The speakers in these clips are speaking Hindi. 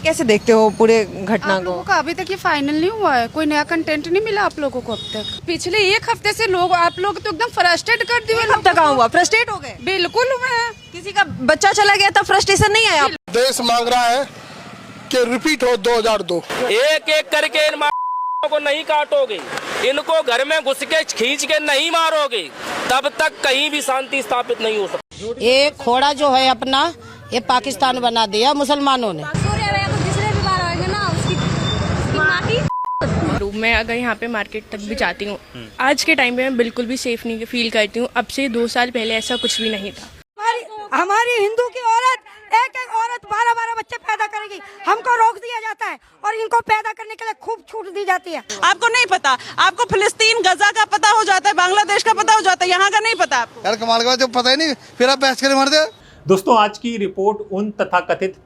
कैसे देखते हो पूरे घटना आप को? लोगों का अभी तक ये फाइनल नहीं हुआ है, कोई नया कंटेंट नहीं मिला आप लोगों को अब तक। पिछले एक हफ्ते से लोग आप लोग तो एकदम फ्रस्ट्रेट कर दिए। एक हफ्ता कहाँ हुआ, फ्रस्ट्रेट हो गए? बिल्कुल हुए हैं। किसी का बच्चा चला गया था, फ्रस्ट्रेशन नहीं आया? देश मांग रहा है कि रिपीट हो 2002। एक एक करके इन को नहीं काटोगे, इनको घर में घुस के खींच के नहीं मारोगे, तब तक कहीं भी शांति स्थापित नहीं हो सकती। ये खोड़ा जो है अपना, ये पाकिस्तान बना दिया मुसलमानों ने। मैं अगर यहाँ पे मार्केट तक भी जाती हूँ, आज के टाइम पे मैं बिल्कुल भी सेफ नहीं फील करती हूँ। अब से 2 साल पहले ऐसा कुछ भी नहीं था। हमारी हिंदू की औरत एक औरत 12 बच्चे पैदा करेगी, हमको रोक दिया जाता है और इनको पैदा करने के लिए खूब छूट दी जाती है। आपको नहीं पता, आपको फिलिस्तीन गजा का पता हो जाता है, बांग्लादेश का पता हो जाता है, यहाँ का नहीं पता आपको। यार कमाल का, जब पता ही नहीं फिर आप बहस करे मर दे। दोस्तों, आज की रिपोर्ट उन तथाकथित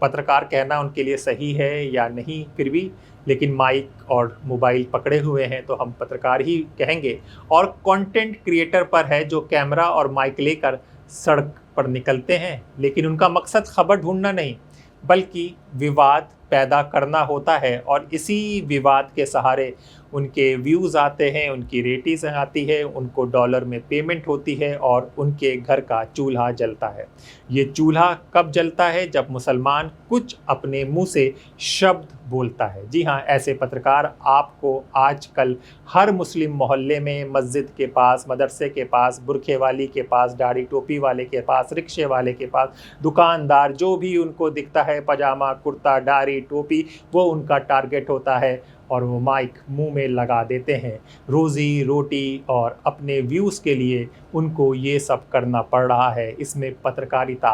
पत्रकार कहना उनके लिए सही है या नहीं, फिर भी लेकिन माइक और मोबाइल पकड़े हुए हैं तो हम पत्रकार ही कहेंगे, और कंटेंट क्रिएटर पर है जो कैमरा और माइक लेकर सड़क पर निकलते हैं, लेकिन उनका मकसद खबर ढूंढना नहीं बल्कि विवाद पैदा करना होता है, और इसी विवाद के सहारे उनके व्यूज़ आते हैं, उनकी रेटिंग्स आती है, उनको डॉलर में पेमेंट होती है और उनके घर का चूल्हा जलता है। ये चूल्हा कब जलता है? जब मुसलमान कुछ अपने मुंह से शब्द बोलता है। जी हाँ, ऐसे पत्रकार आपको आजकल हर मुस्लिम मोहल्ले में, मस्जिद के पास, मदरसे के पास, बुरखे वाली के पास, दाढ़ी टोपी वाले के पास, रिक्शे वाले के पास, दुकानदार जो भी उनको दिखता है, पजामा कुर्ता दाढ़ी टोपी, वो उनका टारगेट होता है और वो माइक मुंह में लगा देते हैं। रोज़ी रोटी और अपने व्यूज़ के लिए उनको ये सब करना पड़ रहा है। इसमें पत्रकारिता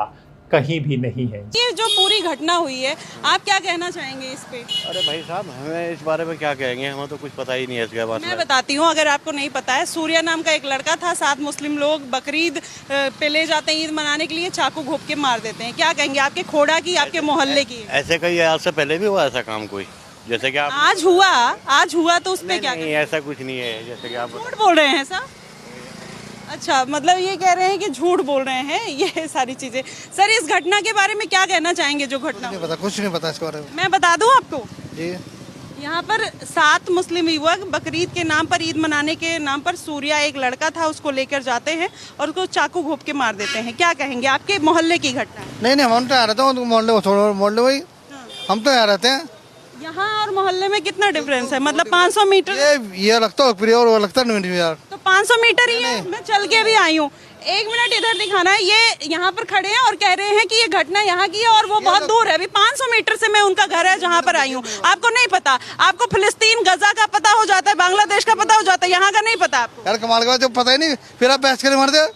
कहीं भी नहीं है। ये जो पूरी घटना हुई है, आप क्या कहना चाहेंगे इस पे? अरे भाई साहब, हमें इस बारे में क्या कहेंगे, हमें तो कुछ पता ही नहीं है इसके बारे में। मैं बताती हूँ, अगर आपको नहीं पता है, सूर्या नाम का एक लड़का था, 7 मुस्लिम लोग बकरीद पे ले जाते हैं ईद मनाने के लिए, चाकू घोंप के मार देते हैं। क्या कहेंगे, आपके खोड़ा की, आपके मोहल्ले की? ऐसे कई आज से पहले भी हुआ ऐसा काम कोई, जैसे कि आप आज हुआ तो उसमें क्या? नहीं, ऐसा कुछ नहीं है, जैसे कि आप झूठ बोल रहे हैं सर। अच्छा, मतलब ये कह रहे हैं कि झूठ बोल रहे हैं, ये सारी चीजें। सर, इस घटना के बारे में क्या कहना चाहेंगे? जो घटना नहीं पता, कुछ नहीं पता इसके बारे में। मैं बता दूं आपको जी। यहाँ पर 7 मुस्लिम युवक बकरीद के नाम पर, ईद मनाने के नाम पर, सूर्या एक लड़का था, उसको लेकर जाते हैं और उसको चाकू घोंप के मार देते हैं। क्या कहेंगे, आपके मोहल्ले की घटना? नहीं, हम तो यहाँ रहते हैं, मोहल्ले वही, हम तो यहाँ रहते हैं। यहाँ और मोहल्ले में कितना डिफरेंस है? मतलब 500 मीटर? ये लगता है और वो लगता नहीं यार। तो 500 मीटर ही है, मैं चल के भी आई हूँ। 1 मिनट इधर दिखाना है। ये यहाँ पर खड़े हैं और कह रहे हैं कि ये घटना यहाँ की है और वो बहुत दूर है। अभी 500 मीटर से मैं उनका घर है जहाँ पर आई हूँ। आपको नहीं पता, आपको फिलिस्तीन गजा का पता हो जाता है, बांग्लादेश का पता हो जाता है, यहाँ का नहीं पता आपको। यार कमाल का, जब पता ही नहीं फिर आप बहस करे मर दे।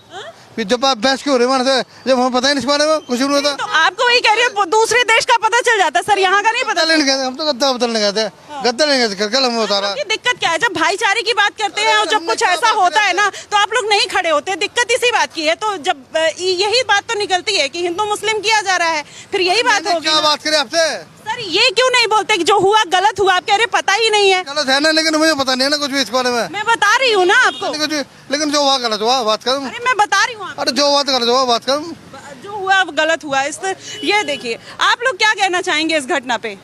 फिर जब आप बहस क्यों हो रहे मर दे, जब हमें पता ही नहीं इस बारे में, कुछ नहीं होता। तो आपको वही कह रही है, दूसरे देश का पता चल जाता है सर, यहाँ का नहीं पता। हम तो गद्दा बदलने गए थे, गद्दा नहीं गए थे, कल हमें बता रहा। दिक्कत क्या है, जब भाईचारे की बात करते हैं और जब कुछ ऐसा होता है ना, तो आप लोग नहीं खड़े होते। दिक्कत इसी बात की है। तो जब यही बात तो निकलती है कि हिंदू मुस्लिम किया जा रहा है, फिर यही बात होगी। क्या बात करें आपसे सर, ये क्यों नहीं बोलते कि जो हुआ गलत हुआ? आप कह रहे पता ही नहीं है। गलत है ना, लेकिन मुझे पता नहीं है ना कुछ भी इस बारे में। मैं बता रही हूँ ना आपको, लेकिन जो हुआ गलत हुआ, बात करूँ। अरे मैं बता रही हूँ। अरे जो हुआ तो गलत हुआ, बात करूँ। जो हुआ गलत हुआ। ये देखिए, आप लोग क्या कहना चाहेंगे इस घटना पे?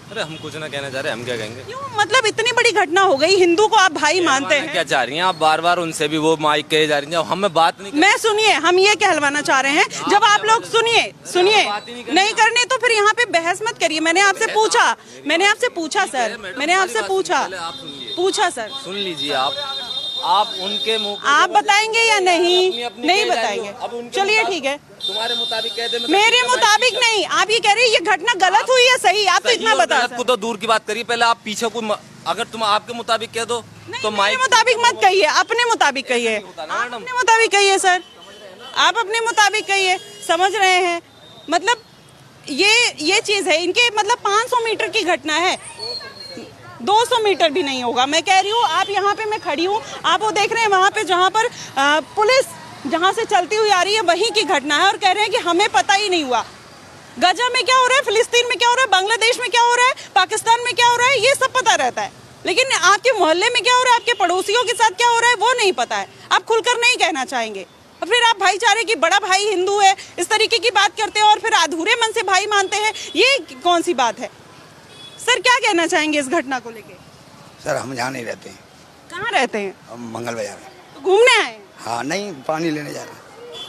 अरे हम कुछ ना कहना चाह रहे, हम क्या कहेंगे? क्यों? मतलब इतनी बड़ी घटना हो गई, हिंदू को आप भाई मानते हैं, क्या चाह रही हैं आप? बार बार उनसे भी वो माइक कहे जा रही हैं, हमें बात नहीं। मैं सुनिए, हम ये कहलवाना चाह रहे हैं, जब आप लोग सुनिए नहीं करने तो फिर यहाँ पे बहस मत करिए। मैंने आपसे पूछा सर, मैंने आपसे पूछा सर। सुन लीजिए आप उनके मुंह, आप बताएंगे या नहीं बताएंगे? चलिए ठीक है, तुम्हारे मुताबिक कह दे, मेरे मुताबिक नहीं। आप ये कह रहे हैं ये घटना गलत हुई है, सही? आप तो इतना बता को तो दूर की बात करिए, पहले आप पीछे को, अगर तुम आपके मुताबिक कह दो तो मेरे मुताबिक मत कहिए, अपने मुताबिक कहिए। अपने मुताबिक कहिए सर, आप अपने मुताबिक कहिए। समझ रहे हैं, मतलब ये चीज है इनके, मतलब 500 मीटर की घटना है, 200 मीटर भी नहीं होगा। मैं कह रही हूँ, आप यहाँ पे, मैं खड़ी हूँ, आप वो देख रहे हैं वहाँ पे जहाँ पर पुलिस जहाँ से चलती हुई आ रही है, वहीं की घटना है, और कह रहे हैं कि हमें पता ही नहीं हुआ। गजा में क्या हो रहा है, फिलिस्तीन में क्या हो रहा है, बांग्लादेश में क्या हो रहा है, पाकिस्तान में क्या हो रहा है, ये सब पता रहता है, लेकिन आपके मोहल्ले में क्या हो रहा है, आपके पड़ोसियों के साथ क्या हो रहा है, वो नहीं पता है। आप खुलकर नहीं कहना चाहेंगे। और फिर आप भाईचारे की, बड़ा भाई हिंदू है, इस तरीके की बात करते हैं और फिर अधूरे मन से भाई मानते हैं, ये कौन सी बात है? सर क्या कहना चाहेंगे इस घटना को लेके? सर हम यहाँ नहीं रहते हैं। कहाँ रहते हैं? हम मंगल बाजार। तो घूमने आए हैं? हाँ नहीं, पानी लेने जा रहे हैं।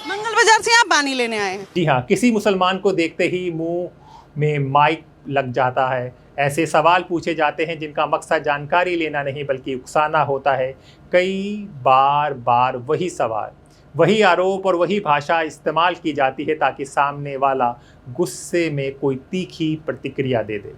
मंगल बाजार से आप पानी लेने आए हैं? जी हाँ, किसी मुसलमान को देखते ही मुंह में माइक लग जाता है। ऐसे सवाल पूछे जाते हैं जिनका मकसद जानकारी लेना नहीं बल्कि उकसाना होता है। कई बार वही सवाल, वही आरोप और वही भाषा इस्तेमाल की जाती है ताकि सामने वाला गुस्से में कोई तीखी प्रतिक्रिया दे दे।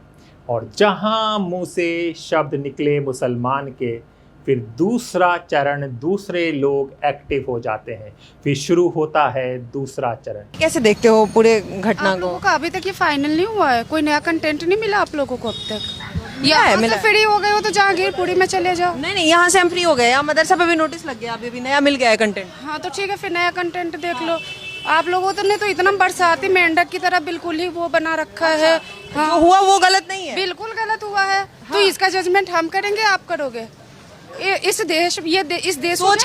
और जहां मुंह से शब्द निकले मुसलमान के, फिर दूसरा चरण, दूसरे लोग एक्टिव हो जाते हैं, फिर शुरू होता है दूसरा चरण। कैसे देखते हो पूरे घटना आप को? लोगों का अभी तक ये फाइनल नहीं हुआ है, कोई नया कंटेंट नहीं मिला आप लोगों को अब तक? या है, यहाँ से फ्री हो गए हो तो जहांगीरपुरी में चले जाओ। नहीं, यहाँ से हम फ्री हो गए, यहाँ मदरसा पे भी नोटिस लग गया, अभी भी नया मिल गया है कंटेंट। हाँ तो ठीक है, फिर नया कंटेंट देख लो। आप लोगों ने तो इतना बरसाती मेंढक की तरह बिल्कुल ही वो बना रखा है। हाँ, जो हुआ वो गलत नहीं है, बिल्कुल गलत हुआ है। तो इसका जजमेंट हम करेंगे, आप करोगे? इस देश सोच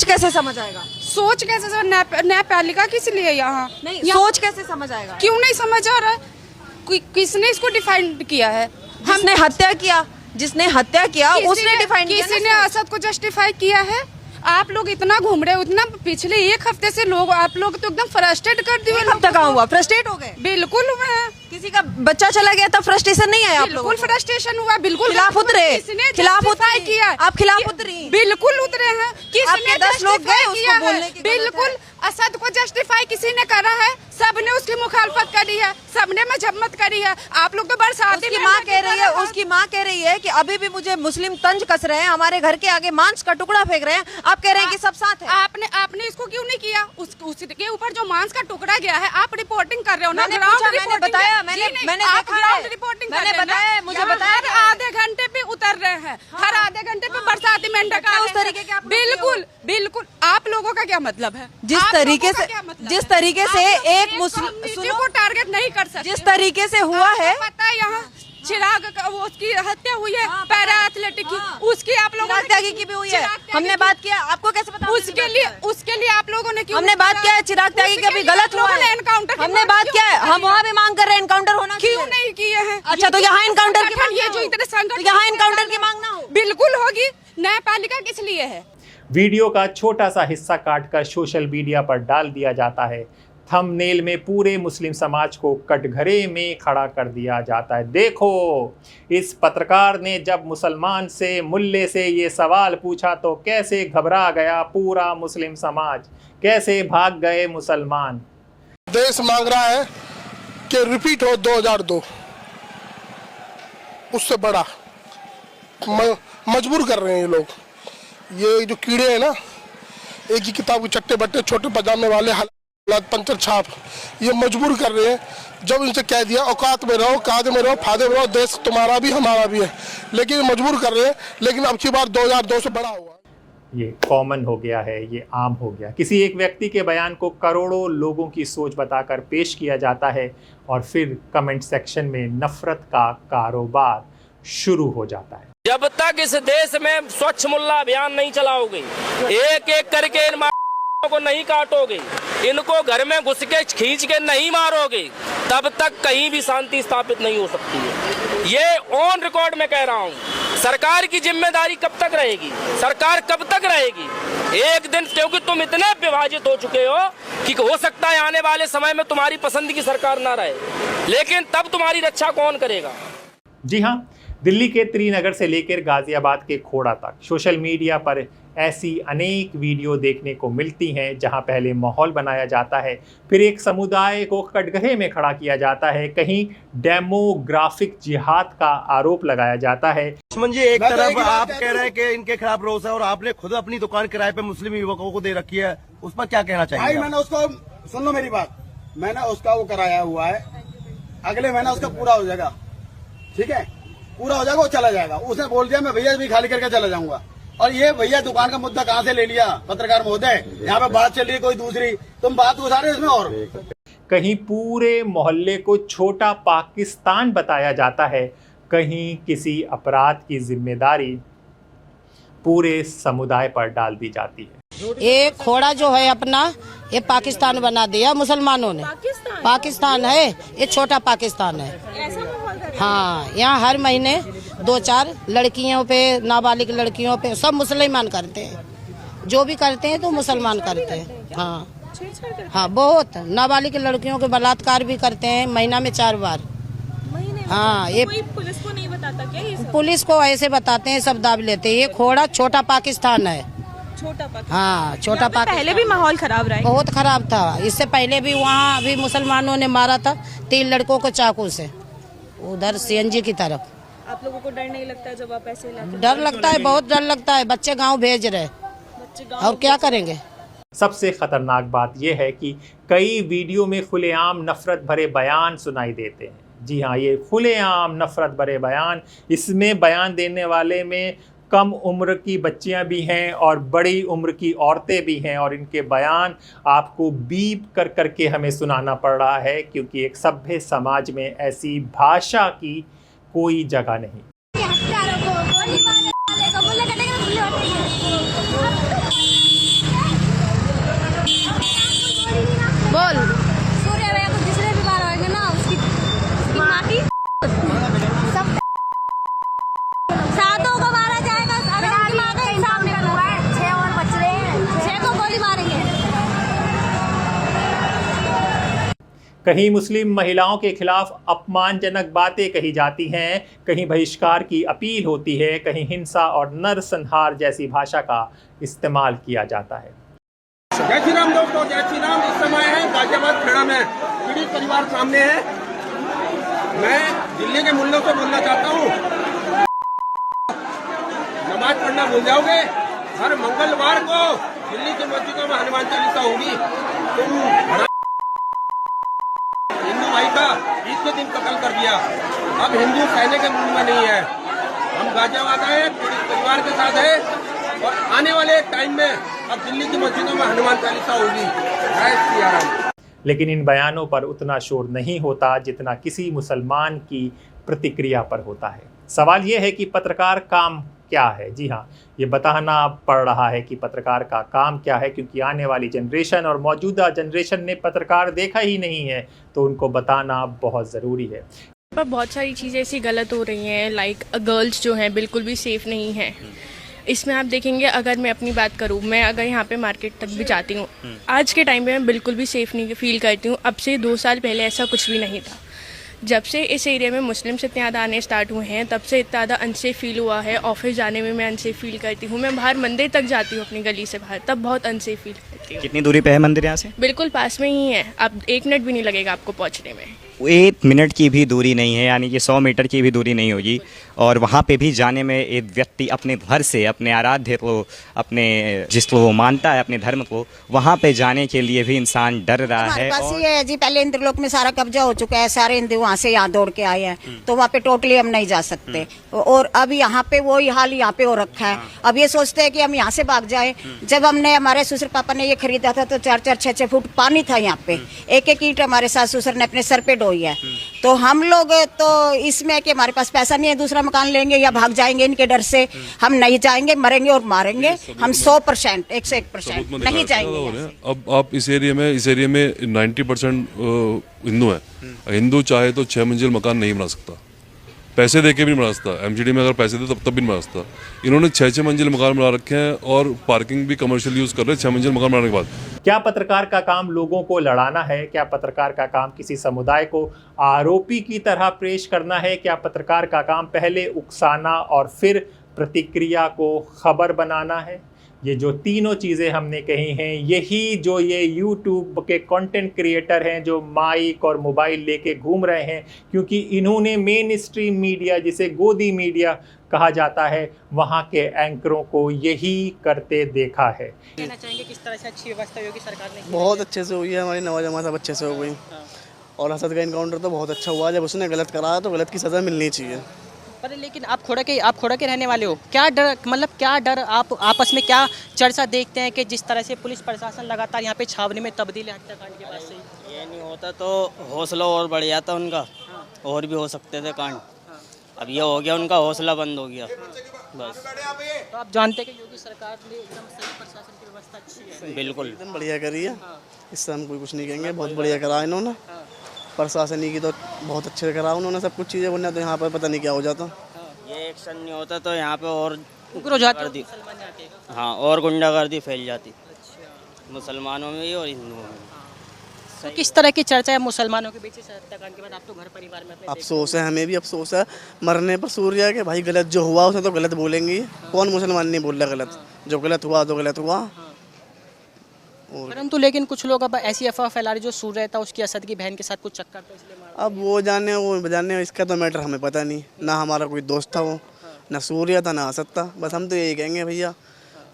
कैसे समझ आएगा? सोच कैसे न्यायपालिका किस लिए यहाँ नहीं, सोच कैसे समझ आएगा? क्यों नहीं समझ आ रहा है? किसने इसको डिफाइन किया है? जिसने हत्या किया उसने डिफाइन किया। किसी ने असद को जस्टिफाई किया है? आप लोग इतना घूम रहे हो, इतना पिछले एक हफ्ते से लोग, आप लोग तो एकदम फ्रस्ट्रेट कर दिए। एक हफ्ता कहाँ हुआ, फ्रस्ट्रेट हो गए? बिल्कुल हुए हैं। किसी का बच्चा चला गया तब फ्रस्ट्रेशन नहीं आया आप लोगों को? बिल्कुल फ्रस्ट्रेशन हुआ, बिल्कुल खिलाफ उतरे, खिलाफ उतरे किया। आप खिलाफ उतरी? बिल्कुल उतरे हैं। आपके 10 लोग गए उसको बोलने की? बिल्कुल असद को जस्टिफाई किसी ने करा है? सबने उसकी मुखालफत करी है, सबने मजम्मत करी है। आप लोग तो बरसाती उसकी माँ कह रही है कि अभी भी मुझे मुस्लिम तंज कस रहे हैं, हमारे घर के आगे मांस का टुकड़ा फेंक रहे हैं। आप कह रहे हैं कि सब साथ है। आपने इसको क्यों नहीं किया? उसके ऊपर जो मांस का टुकड़ा गया है, आप रिपोर्टिंग कर रहे हो ना? मैंने बताया, मुझे बताया हर आधे घंटे पे उतर रहे हैं, हर आधे घंटे पे बरसाती मेंढक उस तरीके के। बिल्कुल आप लोगों का क्या मतलब है? जिस तरीके से एक मुस्लिम को टारगेट नहीं कर सकते, जिस तरीके से हुआ है। पता है यहाँ चिराग वो उसकी हत्या हुई है, पैरा एथलेटिक की, उसकी आप लोगों ने त्यागी की भी हुई है। हमने बात किया, आपको कैसे पता? उसके लिए आप लोगों ने क्यों? हमने बात किया है, चिराग त्यागी का भी गलत हुआ है। एनकाउंटर हमने बात किया है, हम वहाँ भी मांग कर रहे हैं एनकाउंटर होना। क्यों नहीं किए हैं? अच्छा तो यहाँ एनकाउंटर की मांग, ये जो इतने संगठन, यहाँ एनकाउंटर की मांग ना हो? बिल्कुल होगी। न्यायपालिका किस लिए है? वीडियो का छोटा सा हिस्सा काटकर सोशल मीडिया पर डाल दिया जाता है। थंबनेल में पूरे मुस्लिम समाज को कटघरे में खड़ा कर दिया जाता है। देखो, इस पत्रकार ने जब मुसलमान से, मुल्ले से ये सवाल पूछा तो कैसे घबरा गया पूरा मुस्लिम समाज, कैसे भाग गए मुसलमान। देश मांग रहा है कि रिपीट हो 2002, उससे बड़ा मजबूर कर रहे हैं ये लोग। ये जो कीड़े हैं ना, एक ही किताब के चट्टे बट्टे, छोटे पजामे वाले, पंचर छाप, ये मजबूर कर रहे हैं। जब इनसे कह दिया औकात में रहो, कायदे में रहो, फायदे में रहो, देश तुम्हारा भी हमारा भी है, लेकिन मजबूर कर रहे हैं। लेकिन अब की बार 2002 से बड़ा हुआ, ये कॉमन हो गया है, ये आम हो गया। किसी एक व्यक्ति के बयान को करोड़ों लोगों की सोच बताकर पेश किया जाता है और फिर कमेंट सेक्शन में नफरत का कारोबार शुरू हो जाता है। जब तक इस देश में स्वच्छ मुल्ला अभियान नहीं चलाओगे, एक एक करके इन को नहीं काटोगे, इनको घर में घुस के खींच के नहीं मारोगे, तब तक कहीं भी शांति स्थापित नहीं हो सकती है। ये ऑन रिकॉर्ड में कह रहा हूँ। सरकार की जिम्मेदारी कब तक रहेगी? सरकार कब तक रहेगी? एक दिन, क्योंकि तुम इतने विभाजित हो चुके हो कि हो सकता है आने वाले समय में तुम्हारी पसंद की सरकार ना रहे, लेकिन तब तुम्हारी रक्षा कौन करेगा? जी हाँ, दिल्ली के त्रिनगर से लेकर गाजियाबाद के खोड़ा तक सोशल मीडिया पर ऐसी अनेक वीडियो देखने को मिलती हैं जहां पहले माहौल बनाया जाता है, फिर एक समुदाय को कटघरे में खड़ा किया जाता है, कहीं डेमोग्राफिक जिहाद का आरोप लगाया जाता है। जी, एक तरफ आप कह रहे हैं कि इनके खिलाफ रोष है और आपने खुद अपनी दुकान किराए पे मुस्लिम युवकों को दे रखी है, उस पर क्या कहना चाहिए? भाई मैंने उसको, सुन लो मेरी बात, मैंने उसका वो कराया हुआ है, अगले महीना उसका पूरा हो जाएगा, ठीक है, पूरा हो जाएगा, वो चला जाएगा। उसने बोल दिया मैं भैया भी खाली करके चला जाऊंगा। और ये भैया दुकान का मुद्दा कहाँ से ले लिया? पत्रकार महोदय, यहाँ पे बात चल रही है कोई दूसरी, तुम बात उठा रहे हो इसमें। और कहीं पूरे मोहल्ले को छोटा पाकिस्तान बताया जाता है, कहीं किसी अपराध की जिम्मेदारी पूरे समुदाय पर डाल दी जाती है। ये खोड़ा जो है अपना, ये पाकिस्तान बना दिया मुसलमानों ने। पाकिस्तान है ये, छोटा पाकिस्तान है। हाँ, यहाँ हर महीने 2-4 लड़कियों पे, नाबालिग लड़कियों पे सब मुसलमान करते हैं। जो भी करते हैं तो मुसलमान करते हैं। हाँ हाँ, बहुत नाबालिग लड़कियों के बलात्कार भी करते हैं, महीना में 4 बार। हाँ, ये पुलिस को नहीं बताता क्या ये सब? पुलिस को ऐसे बताते हैं, सब दाब लेते हैं। ये खोड़ा छोटा पाकिस्तान है। छोटा पाकिस्तान। हाँ, छोटा पाकिस्तान। पहले भी माहौल खराब रहा है। बहुत खराब था। इससे पहले भी वहाँ भी मुसलमानों ने मारा था 3 लड़कों को चाकू से, उधर CNG की तरफ। आप लोगों को डर नहीं लगता जब आप ऐसे इलाके? डर लगता है, बहुत डर लगता है। बच्चे गाँव भेज रहे, और क्या करेंगे। सबसे खतरनाक बात यह है कि कई वीडियो में खुलेआम नफरत भरे बयान सुनाई देते हैं। जी हाँ, ये खुलेआम नफरत भरे बयान, इसमें बयान देने वाले में कम उम्र की बच्चियां भी हैं और बड़ी उम्र की औरतें भी हैं, और इनके बयान आपको बीप कर करके हमें सुनाना पड़ रहा है, क्योंकि एक सभ्य समाज में ऐसी भाषा की कोई जगह नहीं। बोल। सूर्य भैया को दूसरे भी बार होएगा ना, उसकी माँ की सब सातों को मारा जाएगा। अगर उनकी माँ का इंसाफ नहीं हुआ है, 6 और बच रहे हैं, 6 को गोली मारेंगे। कहीं मुस्लिम महिलाओं के खिलाफ अपमानजनक बातें कही जाती हैं, कहीं बहिष्कार की अपील होती है, कहीं हिंसा और नरसंहार जैसी भाषा का इस्तेमाल किया जाता है। जय श्री राम दोस्तों, जय श्री राम। इस समय है गाजियाबाद खेड़ा में, पीड़ित परिवार सामने है। मैं दिल्ली के मुल्लों से बोलना चाहता हूँ, नमाज पढ़ना भूल जाओगे। हर मंगलवार को दिल्ली की मस्जिदों में हनुमान चालीसा होगी। तुम हिंदू भाई का ईद के दिन कत्ल कर दिया, अब हिंदू सहने के मूड में नहीं है। हम गाजियाबाद आए, पीड़ित परिवार के साथ है, और आने वाले टाइम में अब दिल्ली की मस्जिदों में हनुमान चालीसा होगी। जय श्री राम। लेकिन इन बयानों पर उतना शोर नहीं होता जितना किसी मुसलमान की प्रतिक्रिया पर होता है। सवाल ये है कि पत्रकार काम क्या है। जी हाँ, ये बताना पड़ रहा है कि पत्रकार का काम क्या है, क्योंकि आने वाली जनरेशन और मौजूदा जनरेशन ने पत्रकार देखा ही नहीं है, तो उनको बताना बहुत ज़रूरी है। पर बहुत सारी चीज़ें ऐसी गलत हो रही हैं, लाइक गर्ल्स जो हैं बिल्कुल भी सेफ़ नहीं हैं। इसमें आप देखेंगे, अगर मैं अपनी बात करूँ, मैं अगर यहाँ पे मार्केट तक भी जाती हूँ, आज के टाइम पे मैं बिल्कुल भी सेफ़ नहीं फील करती हूँ। अब से 2 साल पहले ऐसा कुछ भी नहीं था। जब से इस एरिया में मुस्लिम्स इतने ज़्यादा आने स्टार्ट हुए हैं, तब से इतना ज़्यादा अनसेफ फील हुआ है। ऑफिस जाने में मैं अनसेफ फील करती हूँ। मैं बाहर मंदिर तक जाती हूँ अपनी गली से बाहर, तब बहुत अनसेफ फील करती हूँ। कितनी दूरी पे है मंदिर यहाँ से? बिल्कुल पास में ही है, अब 1 मिनट भी नहीं लगेगा आपको पहुँचने में। 1 मिनट की भी दूरी नहीं है, यानी कि 100 मीटर की भी दूरी नहीं होगी। और वहाँ पे भी जाने में एक व्यक्ति अपने घर से, अपने आराध्य को, अपने जिसको वो मानता है, अपने धर्म को, वहाँ पे जाने के लिए भी इंसान डर रहा है। हमारे पास ये है जी, पहले इंद्रलोक में सारा कब्जा हो चुका है, सारे हिंदू वहाँ से यहाँ दौड़ के आए हैं, तो वहाँ पे टोटली हम नहीं जा सकते। और अब यहाँ पे वही हाल यहाँ पे हो रखा है। अब ये सोचते हैं कि हम यहाँ से भाग जाए। जब हमने, हमारे ससुर पापा ने ये खरीदा था तो 4-4, 6-6 फुट पानी था यहाँ पे। एक ईंट हमारे सास ससुर ने अपने सर पे ढोई है। तो हम लोग तो इसमें कि हमारे पास पैसा नहीं है, दूसरा मकान लेंगे या भाग जाएंगे इनके डर से। हम नहीं जाएंगे, मरेंगे और मारेंगे। हम 100%, 101% नहीं जाएंगे। अब आप इस एरिया में 90% हिंदू हैं। हिंदू चाहे तो 6 मंजिल मकान नहीं बना सकता, पैसे दे के भी नहीं बना सकता। एमजीडी में अगर पैसे दे तब भी नहीं बना सकता। इन्होंने 6-6 मंजिल मकान बना रखे हैं और पार्किंग भी कमर्शियल यूज कर रहे हैं 6 मंजिल मकान बनाने के बाद। क्या पत्रकार का काम लोगों को लड़ाना है? क्या पत्रकार का काम किसी समुदाय को आरोपी की तरह पेश करना है? क्या पत्रकार का काम पहले उकसाना और फिर प्रतिक्रिया को खबर बनाना है? ये जो तीनों चीज़ें हमने कही हैं, यही जो ये YouTube के कंटेंट क्रिएटर हैं जो माइक और मोबाइल लेके घूम रहे हैं, क्योंकि इन्होंने मेन स्ट्रीम मीडिया, जिसे गोदी मीडिया कहा जाता है, वहाँ के एंकरों को यही करते देखा है। कहना चाहेंगे किस तरह से अच्छी व्यवस्था होगी सरकार ने? बहुत अच्छे से हुई है, हमारी नवाज जमात सब अच्छे से हो गई। और असद का इनकाउंटर तो बहुत अच्छा हुआ। जब उसने गलत करा तो गलत की सज़ा मिलनी चाहिए। पर लेकिन आप खोड़ा के रहने वाले हो, क्या डर, मतलब क्या डर, आप आपस में क्या चर्चा देखते हैं कि जिस तरह से पुलिस प्रशासन लगातार यहाँ पे छावनी में तब्दीली हत्याकांड के बाद से ये नहीं होता तो हौसला और बढ़ जाता उनका, और भी हो सकते थे कांड। अब ये हो गया, उनका हौसला बंद हो गया। बस। तो आप जानते हैं कि योगी सरकार ने एकदम सही प्रशासन की व्यवस्था अच्छी है। बिल्कुल एकदम बढ़िया करी है, इससे हम कोई कुछ नहीं कहेंगे, बहुत बढ़िया करा इन्होंने। प्रशासन की तो बहुत अच्छे करा उन्होंने सब कुछ चीज़ें, वरना तो यहाँ पर पता नहीं क्या हो जाता। ये एक्शन नहीं होता तो यहाँ पे और उग्र हो जाती गुंडागर्दी, हाँ और गुंडागर्दी फैल जाती मुसलमानों में भी और हिंदुओं में। तो किस तरह की चर्चा है मुसलमानों के बीच इस हत्याकांड के बाद? आप तो घर परिवार में अपने अफसोस है, हमें भी अफसोस है मरने पर सूर्य के भाई, गलत जो हुआ उसे तो गलत बोलेंगे, कौन मुसलमान नहीं बोल रहा गलत, जो गलत हुआ तो गलत हुआ। परंतु लेकिन कुछ लोग अब ऐसी अफवाह फैला रहे जो सूर्य था उसकी असद की बहन के साथ कुछ चक्कर था इसलिए मारा। अब वो जाने इसका तो मैटर हमें पता नहीं, ना हमारा कोई दोस्त था वो, ना सूर्य था ना असद था, बस हम तो यही कहेंगे भैया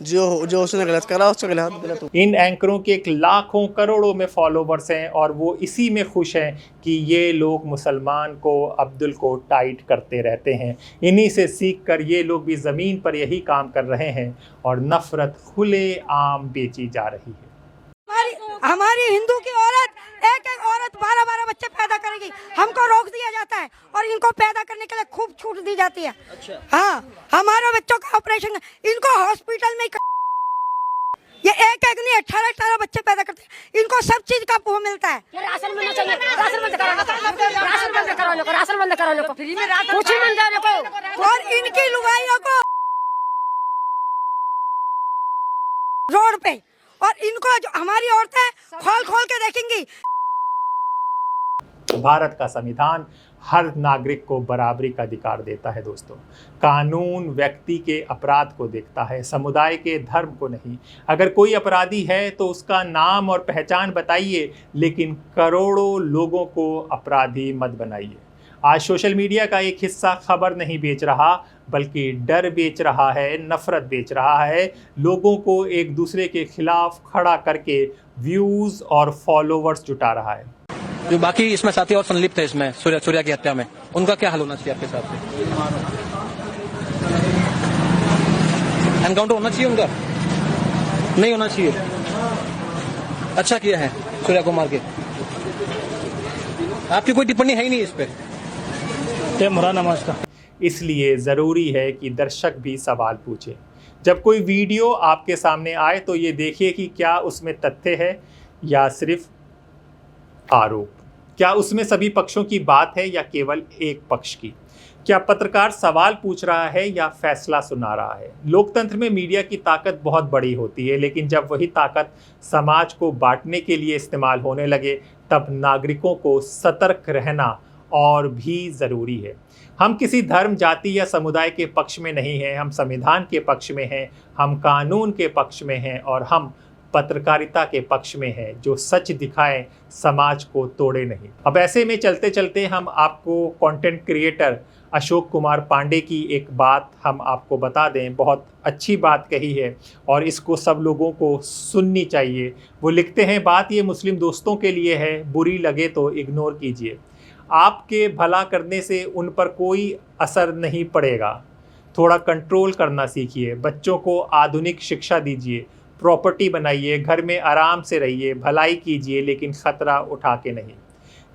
जो उसने गलत करा उससे गलत हो। इन एंकरों के लाखों करोड़ों में फॉलोवर्स हैं और वो इसी में खुश हैं कि ये लोग मुसलमान को, अब्दुल को टाइट करते रहते हैं। इन्हीं से सीखकर ये लोग भी ज़मीन पर यही काम कर रहे हैं और नफ़रत खुले आम बेची जा रही है। हमारी हिंदू की औरत एक औरत 12 बच्चे पैदा करेगी, हमको रोक दिया जाता है और इनको पैदा करने के लिए खूब छूट दी जाती है। अच्छा। हाँ, हमारे बच्चों का ऑपरेशन इनको हॉस्पिटल में ये एक नहीं 18 बच्चे पैदा करते हैं, इनको सब चीज का वो मिलता है। राशन मिलना चाहिए, राशन बंद करा लो, फ्री में राशन मिल जाने और इनकी लुगाइयों को रोड पे, और इनको जो हमारी औरतें खोल के देखेंगी। भारत का संविधान हर नागरिक को बराबरी का अधिकार देता है दोस्तों। कानून व्यक्ति के अपराध को देखता है, समुदाय के धर्म को नहीं। अगर कोई अपराधी है तो उसका नाम और पहचान बताइए, लेकिन करोड़ों लोगों को अपराधी मत बनाइए। आज सोशल मीडिया का एक हिस्सा खबर नहीं बेच रहा, बल्कि डर बेच रहा है, नफरत बेच रहा है, लोगों को एक दूसरे के खिलाफ खड़ा करके व्यूज और फॉलोवर्स जुटा रहा है। जो बाकी इसमें साथी और संलिप्त है इसमें सूर्या की हत्या में, उनका क्या हाल होना चाहिए आपके हिसाब से? एनकाउंटर होना चाहिए उनका? नहीं होना चाहिए? अच्छा किया है सूर्या को मार के। आपकी कोई टिप्पणी है ही नहीं इस पे? नमस्कार। इसलिए ज़रूरी है कि दर्शक भी सवाल पूछें। जब कोई वीडियो आपके सामने आए तो ये देखिए कि क्या उसमें तथ्य है या सिर्फ आरोप। क्या उसमें सभी पक्षों की बात है या केवल एक पक्ष की? क्या पत्रकार सवाल पूछ रहा है या फैसला सुना रहा है? लोकतंत्र में मीडिया की ताकत बहुत बड़ी होती है, लेकिन जब वही ताकत समाज को बांटने के लिए इस्तेमाल होने लगे तब नागरिकों को सतर्क रहना और भी ज़रूरी है। हम किसी धर्म, जाति या समुदाय के पक्ष में नहीं हैं, हम संविधान के पक्ष में हैं, हम कानून के पक्ष में हैं और हम पत्रकारिता के पक्ष में हैं जो सच दिखाएं, समाज को तोड़े नहीं। अब ऐसे में चलते चलते हम आपको कंटेंट क्रिएटर अशोक कुमार पांडे की एक बात हम आपको बता दें। बहुत अच्छी बात कही है और इसको सब लोगों को सुननी चाहिए। वो लिखते हैं, बात ये मुस्लिम दोस्तों के लिए है, बुरी लगे तो इग्नोर कीजिए। आपके भला करने से उन पर कोई असर नहीं पड़ेगा। थोड़ा कंट्रोल करना सीखिए, बच्चों को आधुनिक शिक्षा दीजिए, प्रॉपर्टी बनाइए, घर में आराम से रहिए, भलाई कीजिए, लेकिन ख़तरा उठा के नहीं।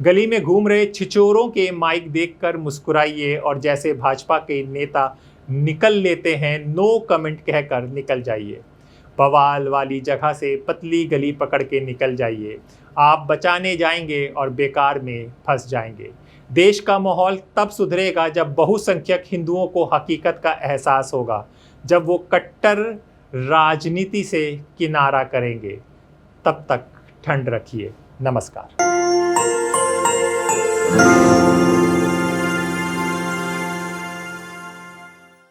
गली में घूम रहे छिचोरों के माइक देखकर मुस्कुराइए और जैसे भाजपा के नेता निकल लेते हैं, नो कमेंट कहकर निकल जाइए। बवाल वाली जगह से पतली गली पकड़ के निकल जाइए। आप बचाने जाएंगे और बेकार में फंस जाएंगे। देश का माहौल तब सुधरेगा जब बहुसंख्यक हिंदुओं को हकीकत का एहसास होगा, जब वो कट्टर राजनीति से किनारा करेंगे। तब तक ठंड रखिए। नमस्कार।